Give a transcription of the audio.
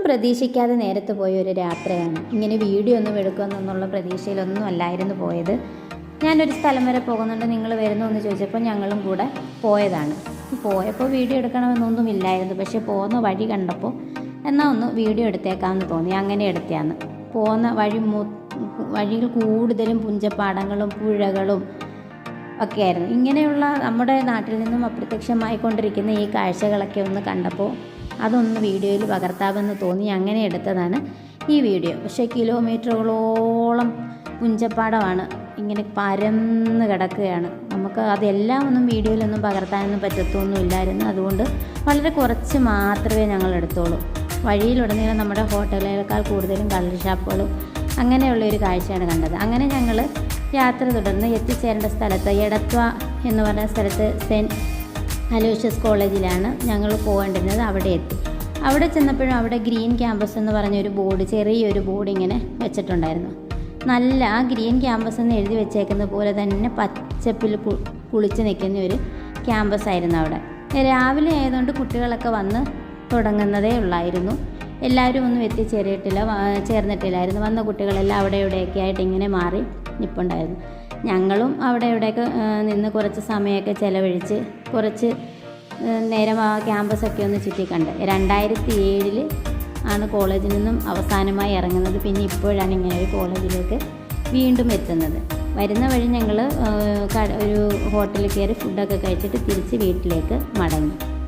പ്രതീക്ഷിക്കാതെ നേരത്ത് പോയ ഒരു രാത്രിയാണ്. ഇങ്ങനെ വീഡിയോ ഒന്നും എടുക്കുമെന്നുള്ള പ്രതീക്ഷയിലൊന്നും അല്ലായിരുന്നു പോയത്. ഞാനൊരു സ്ഥലം വരെ പോകുന്നുണ്ട്, നിങ്ങൾ വരുന്നു എന്ന് ചോദിച്ചപ്പോൾ ഞങ്ങളും കൂടെ പോയതാണ്. പോയപ്പോൾ വീഡിയോ എടുക്കണമെന്നൊന്നും ഇല്ലായിരുന്നു. പക്ഷേ പോകുന്ന വഴി കണ്ടപ്പോൾ എന്നാൽ ഒന്ന് വീഡിയോ എടുത്തേക്കാമെന്ന് തോന്നി. അങ്ങനെ എടുത്തതാണ്. പോകുന്ന വഴികൾ കൂടുതലും പുഞ്ചപ്പാടങ്ങളും പുഴകളും ഒക്കെ ആയിരുന്നു. ഇങ്ങനെയുള്ള നമ്മുടെ നാട്ടിൽ നിന്നും അപ്രത്യക്ഷമായിക്കൊണ്ടിരിക്കുന്ന ഈ കാഴ്ചകളൊക്കെ ഒന്ന് കണ്ടപ്പോൾ അതൊന്ന് വീഡിയോയിൽ പകർത്താമെന്ന് തോന്നി. അങ്ങനെ എടുത്തതാണ് ഈ വീഡിയോ. പക്ഷേ കിലോമീറ്ററുകളോളം പുഞ്ചപ്പാടമാണ്, ഇങ്ങനെ പരന്ന് കിടക്കുകയാണ്. നമുക്ക് അതെല്ലാം ഒന്നും വീഡിയോയിലൊന്നും പകർത്താനൊന്നും പറ്റത്തൊന്നുമില്ലായിരുന്നു. അതുകൊണ്ട് വളരെ കുറച്ച് മാത്രമേ ഞങ്ങൾ എടുത്തോളൂ. വഴിയിലുടനീളം നമ്മുടെ ഹോട്ടലുകളേക്കാൾ കൂടുതലും കള്ള് ഷാപ്പുകളും അങ്ങനെയുള്ളൊരു കാഴ്ചയാണ് കണ്ടത്. അങ്ങനെ ഞങ്ങൾ യാത്ര തുടർന്ന് എത്തിച്ചേരേണ്ട സ്ഥലത്ത് എടത്വ എന്ന് പറഞ്ഞ സ്ഥലത്ത് സെൻറ്റ് അലോഷ്യസ് കോളേജിലാണ് ഞങ്ങൾ പോകേണ്ടിരുന്നത്. അവിടെ എത്തി. അവിടെ ചെന്നപ്പോഴും അവിടെ ഗ്രീൻ ക്യാമ്പസ് എന്ന് പറഞ്ഞൊരു ബോർഡ്, ചെറിയൊരു ബോർഡ് ഇങ്ങനെ വെച്ചിട്ടുണ്ടായിരുന്നു. നല്ല ആ ഗ്രീൻ ക്യാമ്പസ് എന്ന് എഴുതി വെച്ചേക്കുന്ന പോലെ തന്നെ പച്ചപ്പിൽ കുളിച്ച് നിൽക്കുന്ന ഒരു ക്യാമ്പസ് ആയിരുന്നു അവിടെ. രാവിലെ ആയതുകൊണ്ട് കുട്ടികളൊക്കെ വന്ന് തുടങ്ങുന്നതേ ഉള്ളായിരുന്നു. എല്ലാവരും ഒന്നും ചേർന്നിട്ടില്ലായിരുന്നു. വന്ന കുട്ടികളെല്ലാം അവിടെ ഇവിടെയൊക്കെ ആയിട്ട് ഇങ്ങനെ മാറി നിൽപ്പുണ്ടായിരുന്നു. ഞങ്ങളും അവിടെ ഇവിടെയൊക്കെ നിന്ന് കുറച്ച് സമയമൊക്കെ ചിലവഴിച്ച് കുറച്ച് നേരം ആ ക്യാമ്പസൊക്കെ ഒന്ന് ചുറ്റിക്കണ്ട്. 2007 ആണ് കോളേജിൽ നിന്നും അവസാനമായി ഇറങ്ങുന്നത്. പിന്നെ ഇപ്പോഴാണ് ഇങ്ങനെ ഒരു കോളേജിലേക്ക് വീണ്ടും എത്തുന്നത്. വരുന്ന വഴി ഞങ്ങൾ ഒരു ഹോട്ടലിൽ കയറി ഫുഡൊക്കെ കഴിച്ചിട്ട് തിരിച്ച് വീട്ടിലേക്ക് മടങ്ങി.